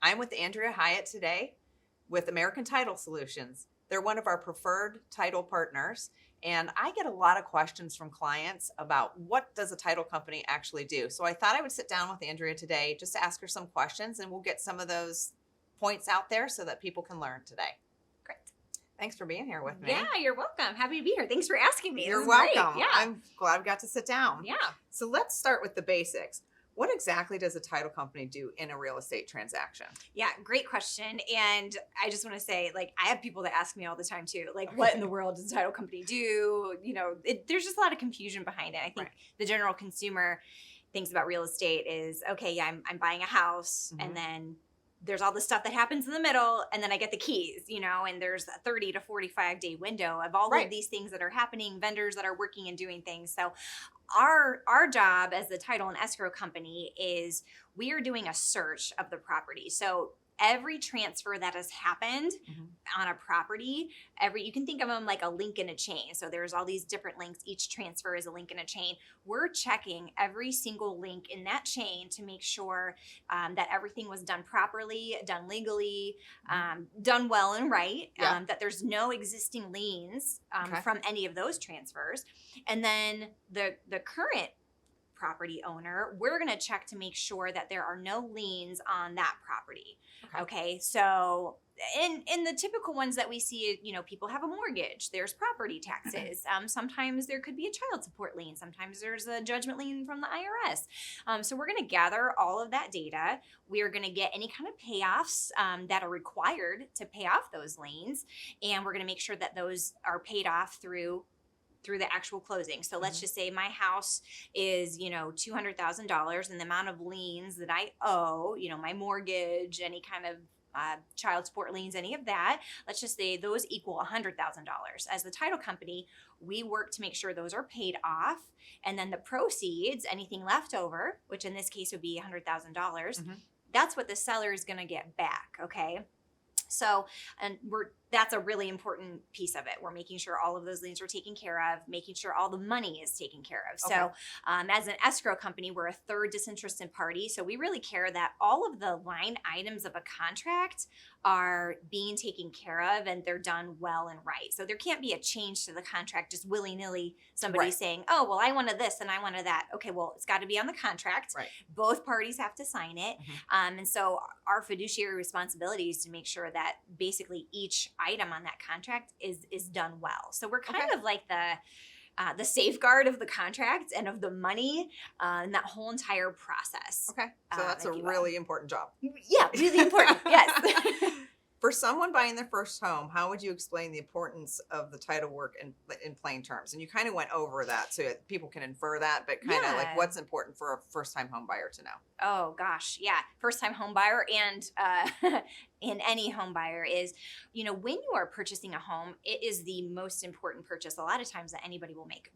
I'm with Andrea Hyatt today with American Title Solutions. They're one of our preferred title partners, and I get a lot of questions from clients about what does a title company actually do. So I thought I would sit down with Andrea today just to ask her some questions, and we'll get some of those points out there so that people can learn today. Great. Thanks for being here with me. Yeah, you're welcome. Happy to be here. Thanks for asking me. You're This is great. welcome. Yeah. I'm glad we got to sit down. Yeah. So let's start with the basics. What exactly does a title company do in a real estate transaction? Yeah, great question. And I just want to say, I have people that ask me all the time too, what in the world does a title company do? There's just a lot of confusion behind it. I think the general consumer thinks about real estate is, okay, yeah, I'm buying a house, and then there's all the stuff that happens in the middle, and then I get the keys, and there's a 30 to 45 day window of all of these things that are happening, vendors that are working and doing things. So our job as the title and escrow company is we are doing a search of the property. So every transfer that has happened on a property, you can think of them like a link in a chain. So there's all these different links. Each transfer is a link in a chain. We're checking every single link in that chain to make sure that everything was done properly, done legally, done well and right, that there's no existing liens from any of those transfers. And then the current property owner, we're going to check to make sure that there are no liens on that property. Okay. So in the typical ones that we see, people have a mortgage, there's property taxes. Sometimes there could be a child support lien. Sometimes there's a judgment lien from the IRS. So we're going to gather all of that data. We are going to get any kind of payoffs that are required to pay off those liens. And we're going to make sure that those are paid off through the actual closing. So let's just say my house is, $200,000, and the amount of liens that I owe, my mortgage, any kind of child support liens, any of that, let's just say those equal $100,000. As the title company, we work to make sure those are paid off, and then the proceeds, anything left over, which in this case would be $100,000, that's what the seller is going to get back. Okay. So, that's a really important piece of it. We're making sure all of those liens are taken care of, making sure all the money is taken care of. Okay. So as an escrow company, we're a third disinterested party. So we really care that all of the line items of a contract are being taken care of and they're done well and right. So there can't be a change to the contract just willy-nilly, somebody saying, oh, well, I wanted this and I wanted that. Okay, well, it's got to be on the contract. Right. Both parties have to sign it. And so our fiduciary responsibility is to make sure that basically each item on that contract is done well. So we're kind of like the safeguard of the contract and of the money and that whole entire process. Okay. So that's a really important job. Yeah, really important. Yes. For someone buying their first home, how would you explain the importance of the title work in plain terms? And you kind of went over that so people can infer that, but kind of like what's important for a first-time home buyer to know? Oh, gosh. Yeah. First-time home buyer and in any home buyer is, when you are purchasing a home, it is the most important purchase a lot of times that anybody will make.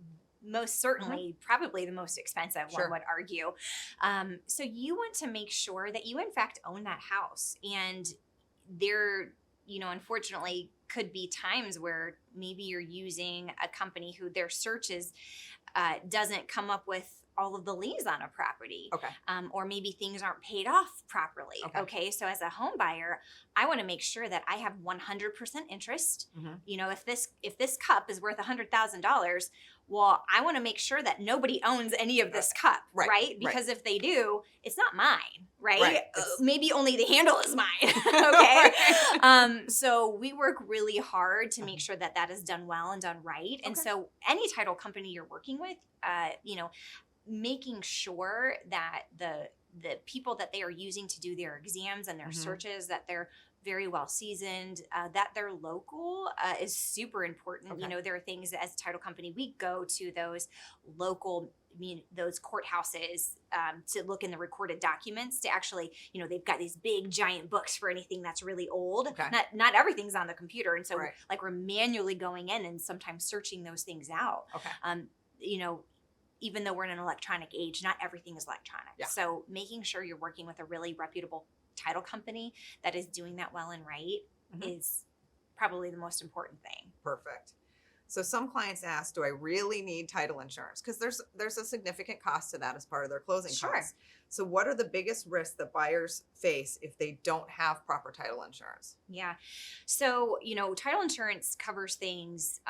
Most certainly, probably the most expensive, one would argue. So you want to make sure that you, in fact, own that house. And there, unfortunately could be times where maybe you're using a company who their searches doesn't come up with all of the liens on a property. Okay. Or maybe things aren't paid off properly. Okay. So as a home buyer, I want to make sure that I have 100% interest. If this cup is worth $100,000, well, I want to make sure that nobody owns any of this cup, right? Because if they do, it's not mine, right? Maybe only the handle is mine, okay? So we work really hard to make sure that that is done well and done right. And so any title company you're working with, making sure that the people that they are using to do their exams and their searches, that they're very well seasoned, that they're local is super important. There are things as a title company, we go to those local, those courthouses to look in the recorded documents to actually, they've got these big giant books for anything that's really old. Not everything's on the computer. And so we're manually going in and sometimes searching those things out. Even though we're in an electronic age, not everything is electronic. So making sure you're working with a really reputable title company that is doing that well and right is probably the most important thing. Perfect. So some clients ask, do I really need title insurance? Because there's a significant cost to that as part of their closing Sure. costs. So what are the biggest risks that buyers face if they don't have proper title insurance? Yeah. So, title insurance covers things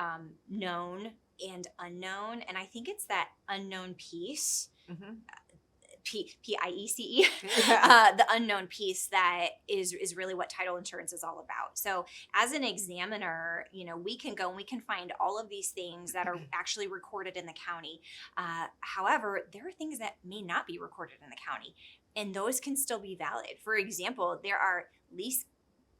known and unknown. And I think it's that unknown piece, Mm-hmm. PIECE, Yeah. the unknown piece that is really what title insurance is all about. So as an examiner, we can go and we can find all of these things that are actually recorded in the county. However, there are things that may not be recorded in the county, and those can still be valid. For example, there are lease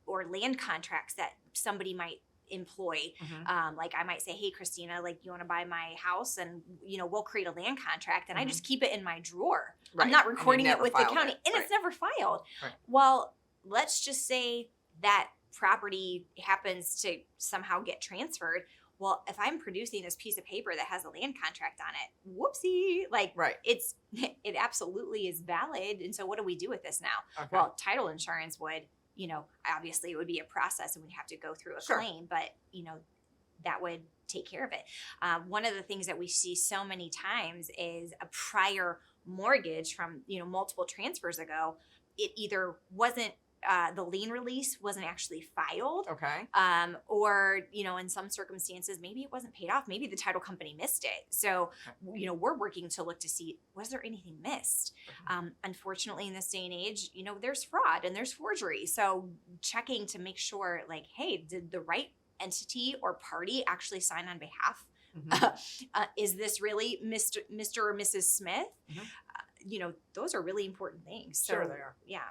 or land contracts that somebody might employ. Mm-hmm. Like I might say, hey, Christina, like you want to buy my house, and we'll create a land contract, and I Mhm. just keep it in my drawer. Right. I'm not And you recording it never with the filed county, it. and Right. it's never filed. Right. Well, let's just say that property happens to somehow get transferred. Well, if I'm producing this piece of paper that has a land contract on it, whoopsie, like Right. it absolutely is valid. And so what do we do with this now? Okay. Well, title insurance would, obviously it would be a process and we'd have to go through a Sure. claim, but that would take care of it. One of the things that we see so many times is a prior mortgage from, multiple transfers ago. It either wasn't, the lien release wasn't actually filed, Okay. or, in some circumstances, maybe it wasn't paid off. Maybe the title company missed it. So, we're working to look to see, was there anything missed? Unfortunately, in this day and age, there's fraud and there's forgery. So checking to make sure, like, hey, did the right entity or party actually sign on behalf? Mhm. Is this really Mr. or Mrs. Smith? Mhm. Those are really important things. So, Sure they are. yeah.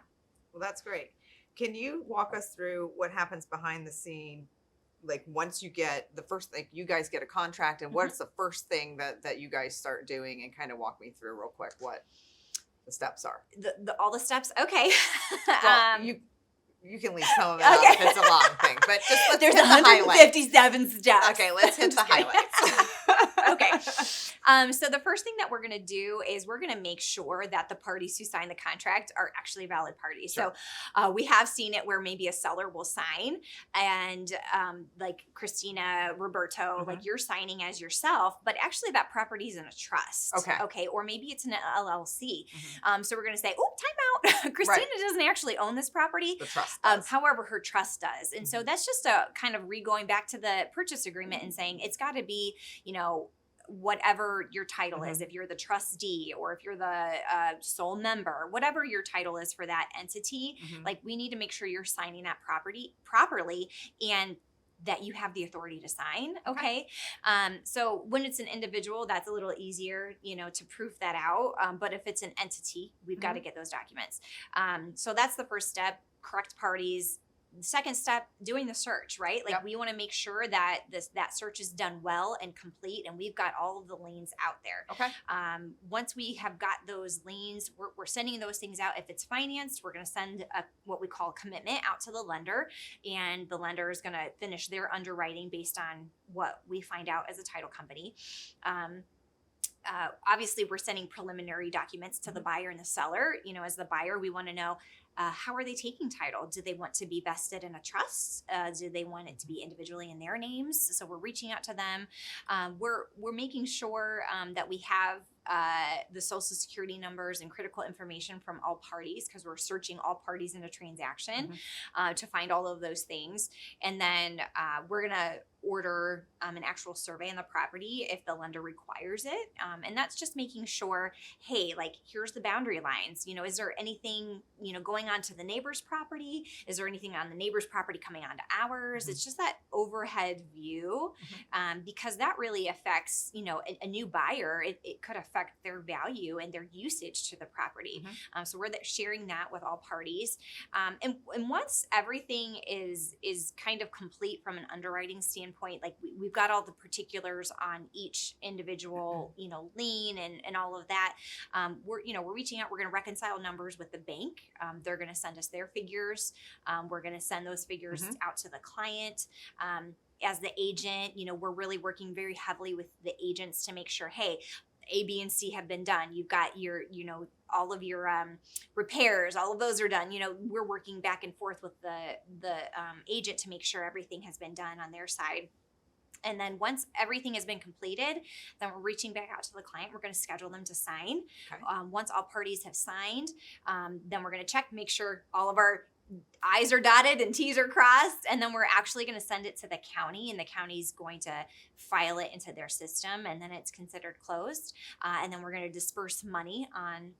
Well, that's great. Can you walk us through what happens behind the scene? Like once you get the first, like you guys get a contract, and what's the first thing that you guys start doing, and kind of walk me through real quick what the steps are. All the steps. Okay. Well, you can leave some of it out if it's a long thing, but just let's There's hit the highlights. 157 steps. Okay, let's hit the highlights. Okay. So the first thing that we're going to do is we're going to make sure that the parties who sign the contract are actually valid parties. Sure. So we have seen it where maybe a seller will sign and like Christina, Roberto, like you're signing as yourself, but actually that property is in a trust. Okay. Or maybe it's an LLC. So we're going to say, oh, time out. Christina doesn't actually own this property. The trust does. However, her trust does. And so that's just a kind of going back to the purchase agreement and saying it's got to be, whatever your title is, if you're the trustee or if you're the sole member, whatever your title is for that entity, like we need to make sure you're signing that property properly and that you have the authority to sign. Okay. So when it's an individual, that's a little easier, to proof that out. But if it's an entity, we've got to get those documents. So that's the first step, correct parties. The second step, doing the search, right? Like we want to make sure that that search is done well and complete, and we've got all of the liens out there. Okay. Once we have got those liens, we're sending those things out. If it's financed, we're going to send what we call a commitment out to the lender, and the lender is going to finish their underwriting based on what we find out as a title company. Obviously, we're sending preliminary documents to the buyer and the seller. As the buyer, we want to know how are they taking title? Do they want to be vested in a trust? Do they want it to be individually in their names? So we're reaching out to them. We're making sure that we have the social security numbers and critical information from all parties, because we're searching all parties in a transaction to find all of those things. And then we're going to order an actual survey on the property if the lender requires it. And that's just making sure, hey, like here's the boundary lines. Is there anything, going on to the neighbor's property? Is there anything on the neighbor's property coming onto ours? It's just that overhead view, because that really affects, a new buyer. It could affect their value and their usage to the property. So we're sharing that with all parties. And once everything is kind of complete from an underwriting standpoint, like we've got all the particulars on each individual, lien and all of that. We're reaching out. We're going to reconcile numbers with the bank. They're going to send us their figures. We're going to send those figures out to the client. As the agent, we're really working very heavily with the agents to make sure, hey, A, B, and C have been done. You've got your, all of your repairs, all of those are done. We're working back and forth with the agent to make sure everything has been done on their side. And then once everything has been completed, then we're reaching back out to the client. We're going to schedule them to sign. Okay. Once all parties have signed, then we're going to check, make sure all of our I's are dotted and T's are crossed. And then we're actually going to send it to the county, and the county's going to file it into their system, and then it's considered closed. And then we're going to disperse money on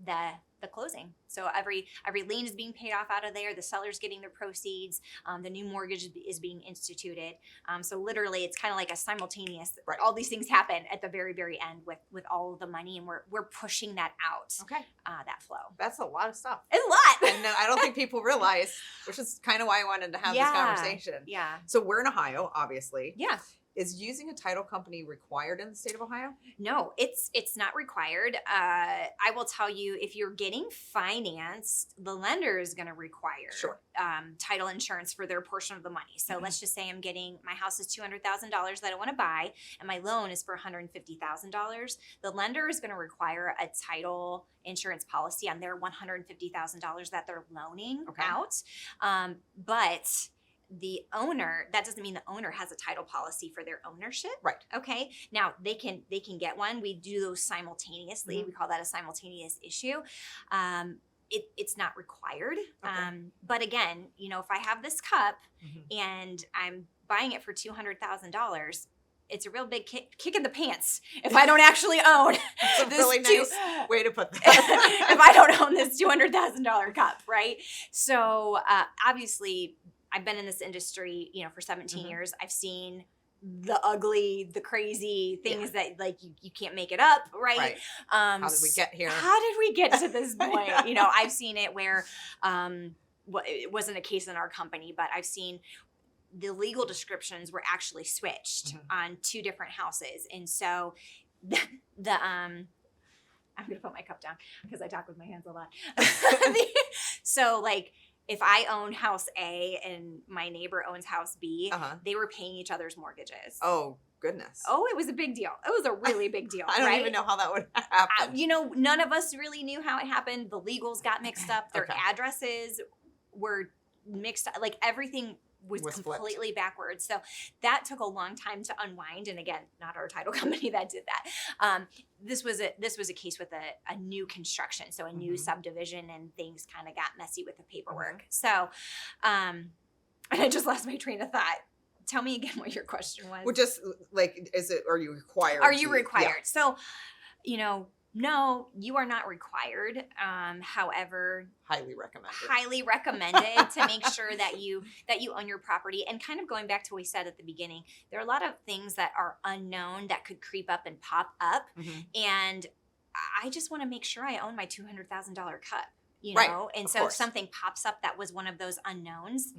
the closing. So every lien is being paid off out of there. The seller's getting their proceeds. The new mortgage is being instituted. So literally, it's kind of like a simultaneous. Right. All these things happen at the very, very end with all of the money, and we're pushing that out. Okay. That flow. That's a lot of stuff. It's a lot. And I don't think people realize, which is kind of why I wanted to have this conversation. Yeah. So we're in Ohio, obviously. Yeah. Is using a title company required in the state of Ohio? No, it's not required. I will tell you, if you're getting financed, the lender is going to require title insurance for their portion of the money. So let's just say my house is $200,000 that I want to buy, and my loan is for $150,000. The lender is going to require a title insurance policy on their $150,000 that they're loaning out. But the owner, that doesn't mean the owner has a title policy for their ownership. Right. Okay. Now they can get one. We do those simultaneously. We call that a simultaneous issue. It's not required. But again, if I have this cup and I'm buying it for $200,000, it's a real big kick in the pants if I don't actually own It's a really nice way to put that. if I don't own this $200,000 cup, right? So obviously, I've been in this industry, for 17 years. I've seen the ugly, the crazy things that like you can't make it up, right? How did we get here? How did we get to this point? I've seen it where it wasn't a case in our company, but I've seen the legal descriptions were actually switched on two different houses. And so I'm going to put my cup down because I talk with my hands a lot. So like, if I own house A and my neighbor owns house B, they were paying each other's mortgages. Oh, goodness. Oh, it was a big deal. It was a really big deal. I don't even know how that would happen. None of us really knew how it happened. The legals got mixed up. Their addresses were mixed up. Like everything was completely backwards. So that took a long time to unwind. And again, not our title company that did that. This was a case with a new construction, so a new subdivision, and things kind of got messy with the paperwork. So, and I just lost my train of thought. Tell me again what your question was. Well, just like, are you required? Are you required? Yeah. So, no, you are not required. However, highly recommended to make sure that you own your property. And kind of going back to what we said at the beginning, there are a lot of things that are unknown that could creep up and pop up. And I just want to make sure I own my $200,000 cup, And so if something pops up that was one of those unknowns,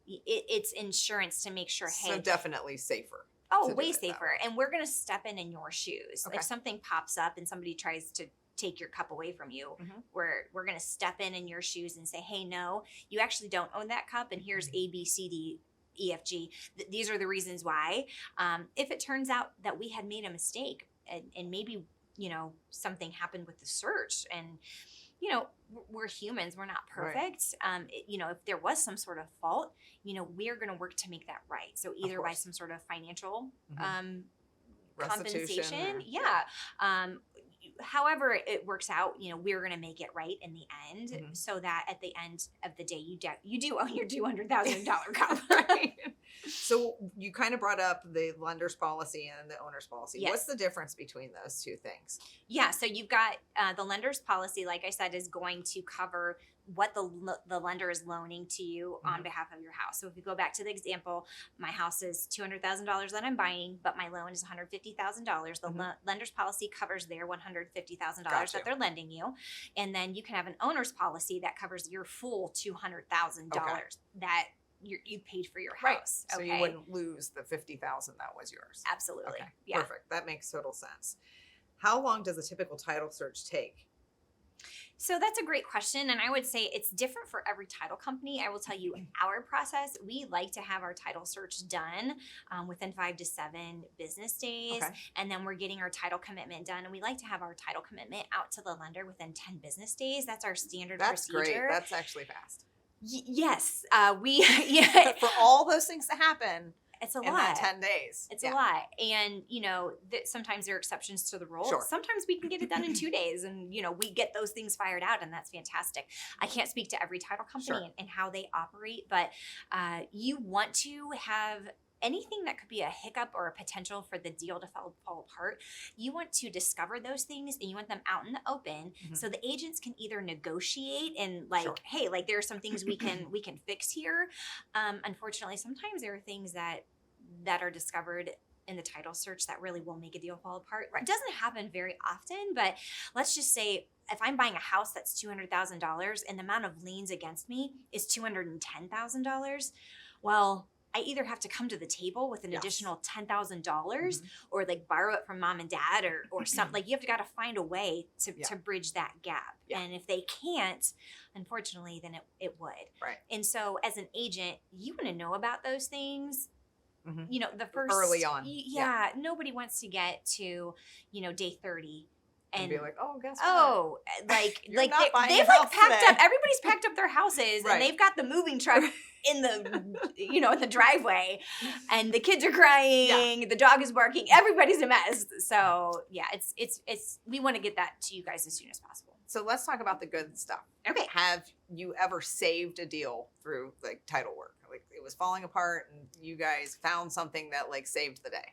it's insurance to make sure, hey. So definitely safer. Oh, way safer. And we're going to step in your shoes. If something pops up and somebody tries to take your cup away from you, we're going to step in your shoes and say, hey, no, you actually don't own that cup. And here's A, B, C, D, E, F, G. These are the reasons why. If it turns out that we had made a mistake and maybe, something happened with the search and, we're humans, we're not perfect. If there was some sort of fault, we're going to work to make that right. So either by some sort of financial compensation. However it works out, we're going to make it right in the end so that at the end of the day, you do own your $200,000 cup. Right? So you kind of brought up the lender's policy and the owner's policy. Yes. What's the difference between those two things? Yeah. So you've got the lender's policy, like I said, is going to cover what the lender is loaning to you on behalf of your house. So if we go back to the example, my house is $200,000 that I'm buying, but my loan is $150,000. The lender's policy covers their $150,000 that they're lending you. And then you can have an owner's policy that covers your full $200,000 that you paid for your house. So you wouldn't lose the $50,000 that was yours. Absolutely. Okay. Yeah. Perfect. That makes total sense. How long does a typical title search take? So that's a great question. And I would say it's different for every title company. I will tell you our process, we like to have our title search done within 5 to 7 business days. And then we're getting our title commitment done. And we like to have our title commitment out to the lender within 10 business days. That's our standard procedure. That's great. That's actually fast. Yes. For all those things to happen, It's a in lot. that 10 days. It's a lot. And, sometimes there are exceptions to the rule. Sure. Sometimes we can get it done in 2 days and, we get those things fired out, and that's fantastic. I can't speak to every title company Sure. and how they operate, but you want to have anything that could be a hiccup or a potential for the deal to fall apart. You want to discover those things and you want them out in the open, so the agents can either negotiate and Sure. hey, there are some things we can fix here. Unfortunately, sometimes there are things that are discovered in the title search that really will make a deal fall apart. Right. It doesn't happen very often, but let's just say if I'm buying a house that's $200,000 and the amount of liens against me is $210,000, well, I either have to come to the table with an Yes. additional $10,000 or borrow it from mom and dad or something. You have got to find a way to bridge that gap. Yeah. And if they can't, unfortunately, then it would. Right. And so as an agent, you want to know about those things. The first Early on. Yeah, nobody wants to get to, day 30 And be like, oh, guess what? oh, You're not buying they've a house packed today. up. Everybody's packed up their houses Right. and they've got the moving truck in the in the driveway, and the kids are crying. The dog is barking. Everybody's a mess. So yeah, it's we want to get that to you guys as soon as possible. So let's talk about the good stuff. Okay. Have you ever saved a deal through title work? Like it was falling apart and you guys found something that saved the day.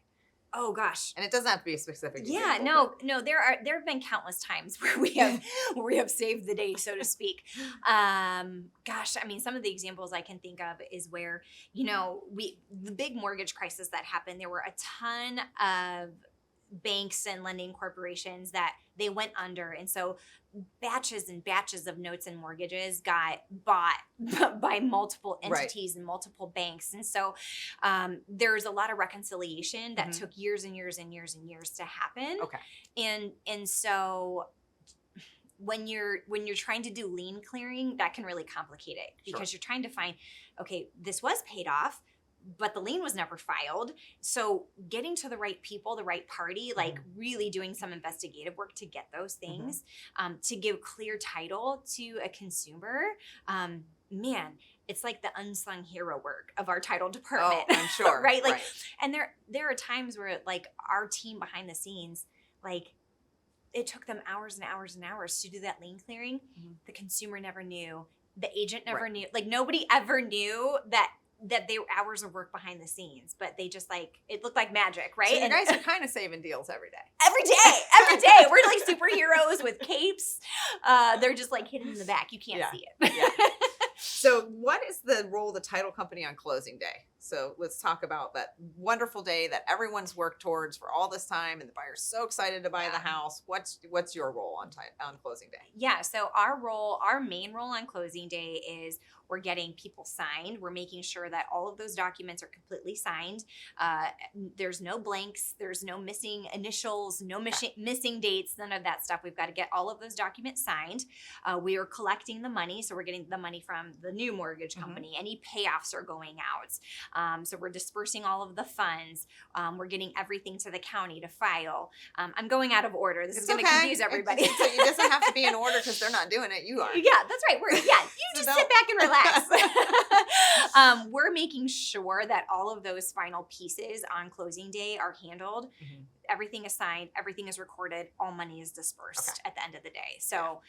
Oh gosh. And it doesn't have to be a specific Yeah, example, no, there have been countless times where we have saved the day, so to speak. Gosh, I mean, some of the examples I can think of is where, the big mortgage crisis that happened, there were a ton of banks and lending corporations that they went under. And so batches and batches of notes and mortgages got bought by multiple entities and multiple banks. And so there's a lot of reconciliation that took years and years and years and years to happen. Okay. And so when you're trying to do lien clearing, that can really complicate it because you're trying to find, okay, this was paid off, but the lien was never filed. So getting to the right people, the right party, really doing some investigative work to get those things, to give clear title to a consumer, man, it's like the unsung hero work of our title department. Oh, I'm sure. Right? And there are times where our team behind the scenes, it took them hours and hours and hours to do that lien clearing. The consumer never knew. The agent never knew. Nobody ever knew that they were hours of work behind the scenes, but they just it looked like magic, right? So you guys are kind of saving deals every day. Every day. We're like superheroes with capes. They're just hidden in the back. You can't see it. Yeah. So what is the role of the title company on closing day? So let's talk about that wonderful day that everyone's worked towards for all this time, and the buyer's so excited to buy the house. What's your role on closing day? Yeah, so our main role on closing day is we're getting people signed. We're making sure that all of those documents are completely signed. There's no blanks. There's no missing initials, no missing dates, none of that stuff. We've got to get all of those documents signed. We are collecting the money, so we're getting the money from the new mortgage company. Any payoffs are going out. So we're dispersing all of the funds. We're getting everything to the county to file. I'm going out of order. This is going to confuse everybody. It doesn't have to be in order because they're not doing it. You are. Yeah, that's right. You just sit back and relax. We're making sure that all of those final pieces on closing day are handled. Everything is signed, everything is recorded, all money is dispersed at the end of the day. So,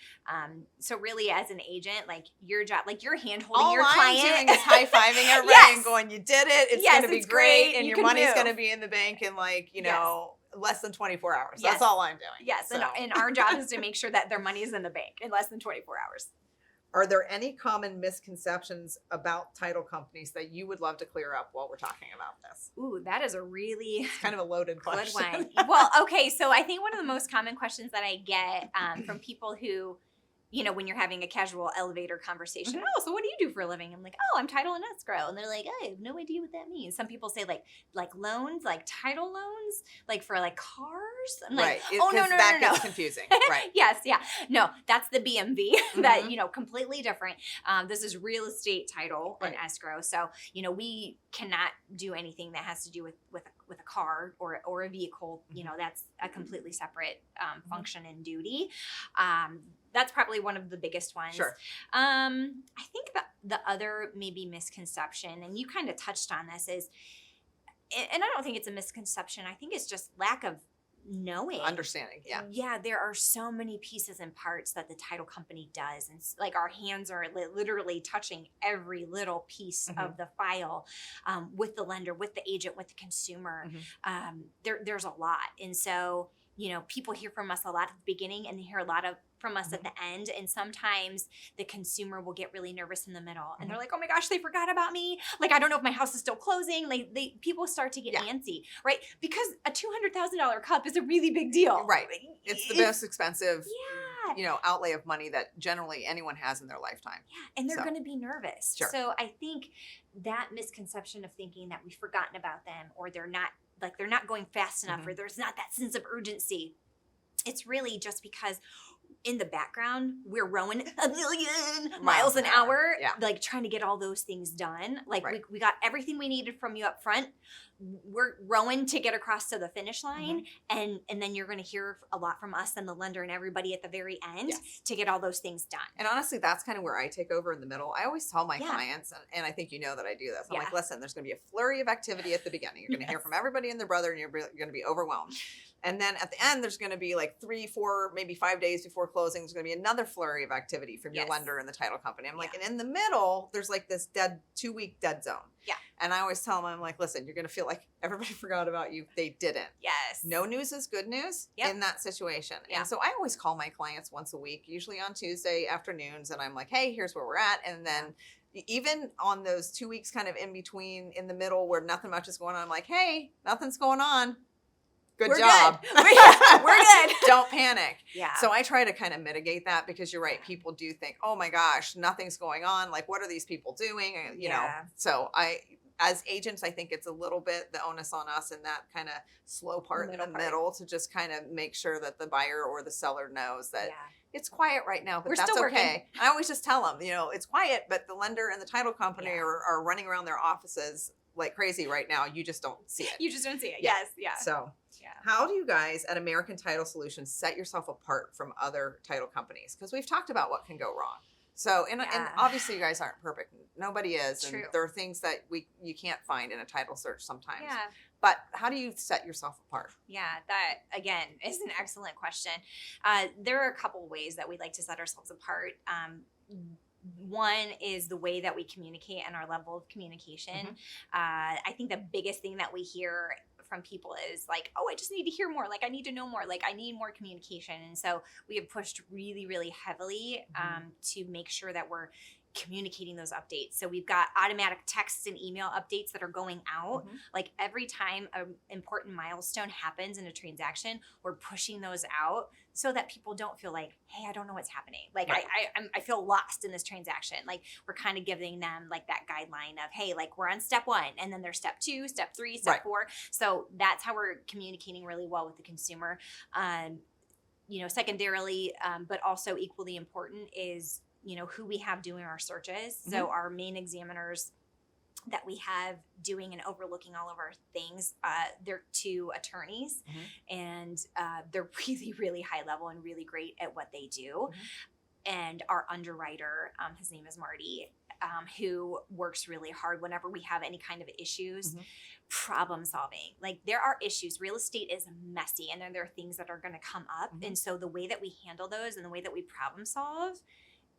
so really, as an agent, your job, you're hand holding your client. All I'm doing is high fiving everybody and going, "You did it! It's going to be great, and your money's going to be in the bank in less than 24 hours." That's all I'm doing. Yes, so. and our job is to make sure that their money is in the bank in less than 24 hours. Are there any common misconceptions about title companies that you would love to clear up while we're talking about this? Ooh, that is a really it's kind of a loaded question. Good one. Well, okay, so I think one of the most common questions that I get from people who, when you're having a casual elevator conversation, oh, so what do you do for a living? I'm like, oh, I'm title and escrow. And they're like, I have no idea what that means. Some people say like loans, title loans, for cars. I'm like, oh, no. That gets confusing. Right. Yes. Yeah. No, that's the BMV that, completely different. This is real estate title and escrow. So, we cannot do anything that has to do with a car or a vehicle. That's a completely separate function and duty. That's probably one of the biggest ones. Sure. I think the other maybe misconception, and you kind of touched on this, is and I don't think it's a misconception. I think it's just lack of knowing. Understanding. Yeah. Yeah, there are so many pieces and parts that the title company does. And like our hands are literally touching every little piece of the file with the lender, with the agent, with the consumer. There's a lot. And so, you know, people hear from us a lot at the beginning and they hear a lot from us at the end. And sometimes the consumer will get really nervous in the middle and they're like, oh my gosh, they forgot about me. Like, I don't know if my house is still closing. Like people start to get antsy, right? Because a $200,000 cup is a really big deal. Right. It's the most expensive, you know, outlay of money that generally anyone has in their lifetime. Yeah. And they're going to be nervous. Sure. So I think that misconception of thinking that we've forgotten about them or they're not going fast enough or there's not that sense of urgency. It's really just because in the background, we're rowing a million miles an hour, like trying to get all those things done. Like we got everything we needed from you up front. We're rowing to get across to the finish line. And then you're going to hear a lot from us and the lender and everybody at the very end to get all those things done. And honestly, that's kind of where I take over in the middle. I always tell my clients, and I think you know that I do this. I'm like, listen, there's going to be a flurry of activity at the beginning. You're going to hear from everybody and their brother and you're going to be overwhelmed. And then at the end, there's going to be like 3, 4, maybe 5 days before closing, there's going to be another flurry of activity from your lender and the title company. I'm like, and in the middle, there's like this 2-week dead zone. Yeah. And I always tell them, I'm like, listen, you're going to feel like everybody forgot about you. They didn't. Yes. No news is good news in that situation. And so I always call my clients once a week, usually on Tuesday afternoons. And I'm like, hey, here's where we're at. And then even on those 2 weeks kind of in between, in the middle where nothing much is going on, I'm like, hey, nothing's going on. Good job. Good. We're good. Don't panic. Yeah. So I try to kind of mitigate that because you're right. People do think, oh my gosh, nothing's going on. Like, what are these people doing? You know, so as agents, I think it's a little bit the onus on us in that kind of slow part in the middle to just kind of make sure that the buyer or the seller knows that it's quiet right now, but that's okay. I always just tell them, you know, it's quiet, but the lender and the title company are running around their offices like crazy right now. You just don't see it. You just don't see it. Yes. Yeah. So how do you guys at American Title Solutions set yourself apart from other title companies? Because we've talked about what can go wrong. So, and obviously you guys aren't perfect. Nobody is. And there are things that you can't find in a title search sometimes. Yeah. But how do you set yourself apart? Yeah, that again is an excellent question. There are a couple ways that we like to set ourselves apart. One is the way that we communicate and our level of communication. I think the biggest thing that we hear from people is like, oh, I just need to hear more. Like, I need to know more. Like, I need more communication. And so we have pushed really, really heavily to make sure that we're communicating those updates. So we've got automatic texts and email updates that are going out. Like every time an important milestone happens in a transaction, we're pushing those out so that people don't feel like, hey, I don't know what's happening. Like I feel lost in this transaction. Like we're kind of giving them like that guideline of, hey, like we're on step 1 and then there's step 2, step 3, step 4. So that's how we're communicating really well with the consumer. You know, secondarily, but also equally important is, you know, who we have doing our searches. So our main examiners that we have doing and overlooking all of our things, they're 2 attorneys and they're really, really high level and really great at what they do. And our underwriter, his name is Marty, who works really hard whenever we have any kind of issues, problem solving. Like there are issues. Real estate is messy and then there are things that are going to come up. And so the way that we handle those and the way that we problem solve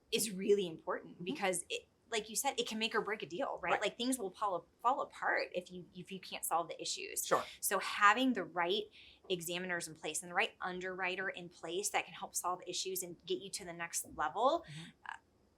is really important because it, like you said, it can make or break a deal, right? Like things will fall apart if you can't solve the issues. Sure. So having the right examiners in place and the right underwriter in place that can help solve issues and get you to the next level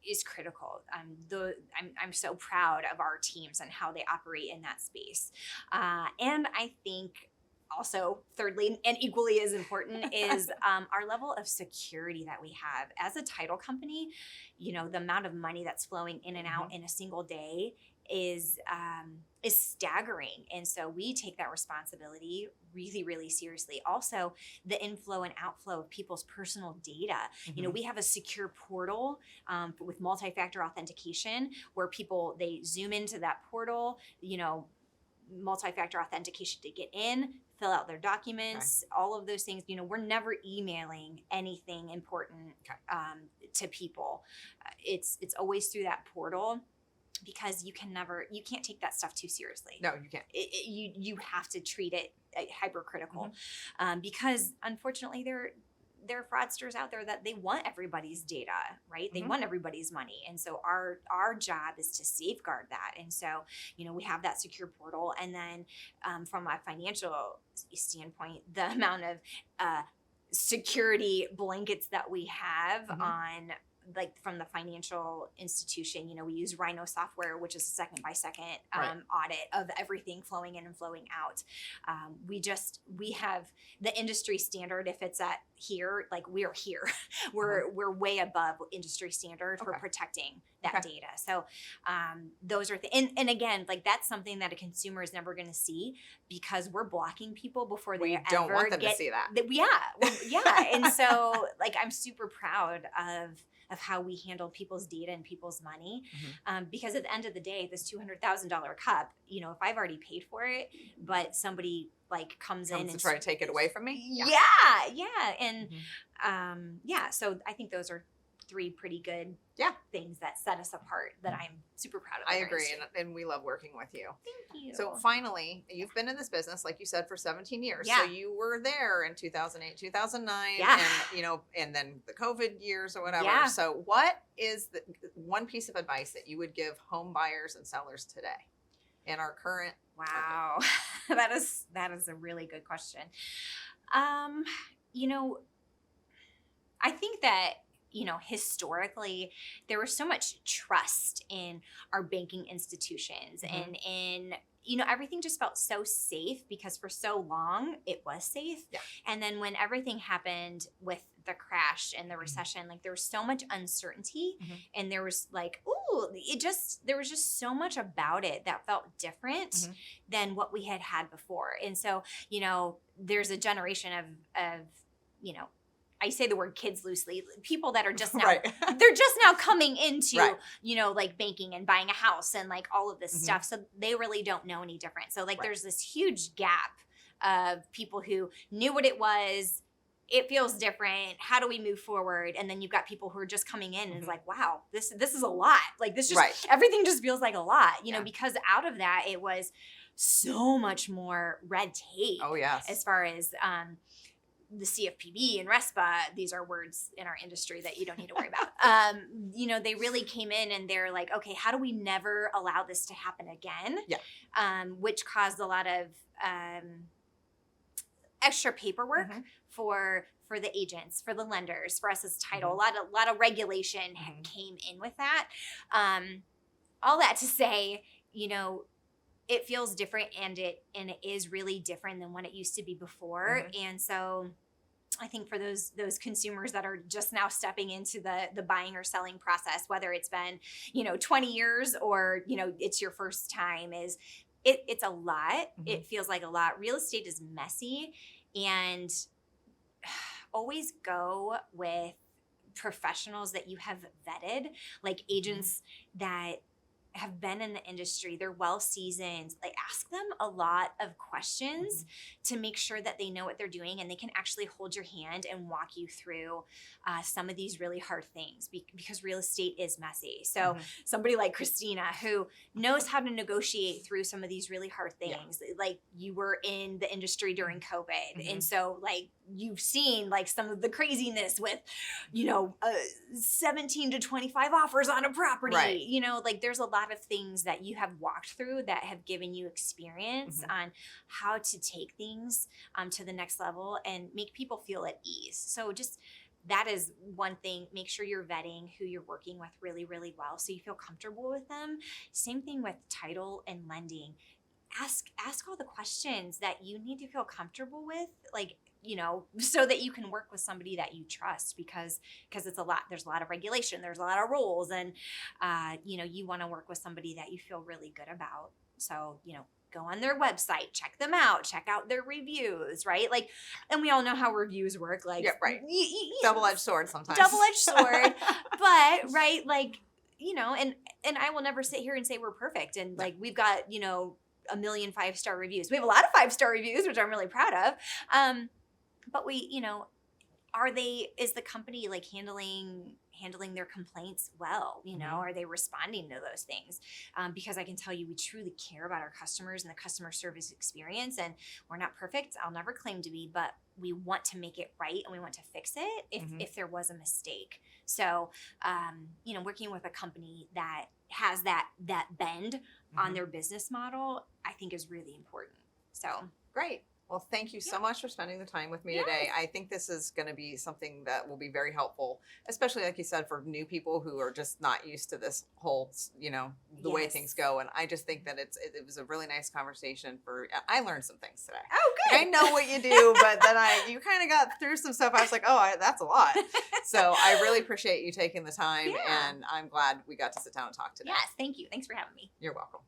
is critical. I'm so proud of our teams and how they operate in that space. And I think also, thirdly, and equally as important is our level of security that we have. As a title company, you know, the amount of money that's flowing in and out in a single day is staggering. And so we take that responsibility really, really seriously. Also, the inflow and outflow of people's personal data. You know, we have a secure portal with multi-factor authentication where people, they zoom into that portal, you know, multi-factor authentication to get in, fill out their documents, all of those things. You know, we're never emailing anything important to people. It's always through that portal. because you can't take that stuff too seriously. No, you can't. You have to treat it hypercritical, because unfortunately there are fraudsters out there that they want everybody's data, right? They want everybody's money. And so our job is to safeguard that. And so, we have that secure portal. And then from a financial standpoint, the amount of security blankets that we have on, like, from the financial institution, we use Rhino software, which is a second by second audit of everything flowing in and flowing out. We have the industry standard. If it's at here, like, we're here, we're way above industry standard for protecting that data. So those are and again, like, that's something that a consumer is never going to see, because we're blocking people before they ever don't want them to see that. And so, like, I'm super proud of how we handle people's data and people's money. Because at the end of the day, this $200,000 cup, if I've already paid for it, but somebody comes in and try to take it away from me. So I think those are three pretty good things that set us apart that I'm super proud of. I agree. And we love working with you. Thank you. So finally, you've been in this business, like you said, for 17 years. Yeah. So you were there in 2008, 2009, and, and then the COVID years or whatever. Yeah. So what is the one piece of advice that you would give home buyers and sellers today in our current? Wow. That is a really good question. I think that, historically, there was so much trust in our banking institutions and in, everything just felt so safe because for so long it was safe. Yeah. And then when everything happened with the crash and the recession, like, there was so much uncertainty and there was there was just so much about it that felt different than what we had before. And so, there's a generation of I say the word kids loosely, people that are just now, they're just now coming into, like, banking and buying a house and, like, all of this stuff. So they really don't know any different. So, like, there's this huge gap of people who knew what it was. It feels different. How do we move forward? And then you've got people who are just coming in and it's like, wow, this is a lot. Like, this just, everything just feels like a lot, because out of that, it was so much more red tape. Oh, yes. As far as, the CFPB and RESPA, these are words in our industry that you don't need to worry about. They really came in and they're like, okay, how do we never allow this to happen again? Yeah. Which caused a lot of extra paperwork for the agents, for the lenders, for us as title. A lot of regulation came in with that. All that to say, it feels different and it is really different than what it used to be before. And so I think for those consumers that are just now stepping into the buying or selling process, whether it's been, 20 years or, it's your first time, it's a lot. It feels like a lot. Real estate is messy, and always go with professionals that you have vetted, like agents that have been in the industry. They're well seasoned. Like, ask them a lot of questions to make sure that they know what they're doing and they can actually hold your hand and walk you through some of these really hard things because real estate is messy. So somebody like Christina, who knows how to negotiate through some of these really hard things, like, you were in the industry during COVID. And so, like, you've seen, like, some of the craziness with, 17 to 25 offers on a property, like, there's a lot of things that you have walked through that have given you experience on how to take things to the next level and make people feel at ease. So just, that is one thing. Make sure you're vetting who you're working with really, really well so you feel comfortable with them. Same thing with title and lending. Ask all the questions that you need to feel comfortable with, like, so that you can work with somebody that you trust because it's a lot. There's a lot of regulation. There's a lot of rules. And, you want to work with somebody that you feel really good about. So, go on their website, check them out, check out their reviews, right? Like, and we all know how reviews work. Like, double-edged sword sometimes. Double-edged sword. But, right, like, and I will never sit here and say we're perfect. And, like, we've got, a million 5-star reviews. We have a lot of 5-star reviews, which I'm really proud of. But we, is the company like handling their complaints well? You know, are they responding to those things? Because I can tell you, we truly care about our customers and the customer service experience, and we're not perfect. I'll never claim to be, but we want to make it right and we want to fix it if there was a mistake. So, you know, working with a company that has that bend on their business model, I think is really important. So great. Well, thank you so much for spending the time with me today. I think this is going to be something that will be very helpful, especially like you said, for new people who are just not used to this whole, you know, the way things go. And I just think that it was a really nice conversation I learned some things today. Oh, good. I know what you do, but then you kind of got through some stuff. I was like, that's a lot. So I really appreciate you taking the time, and I'm glad we got to sit down and talk today. Yes, thank you. Thanks for having me. You're welcome.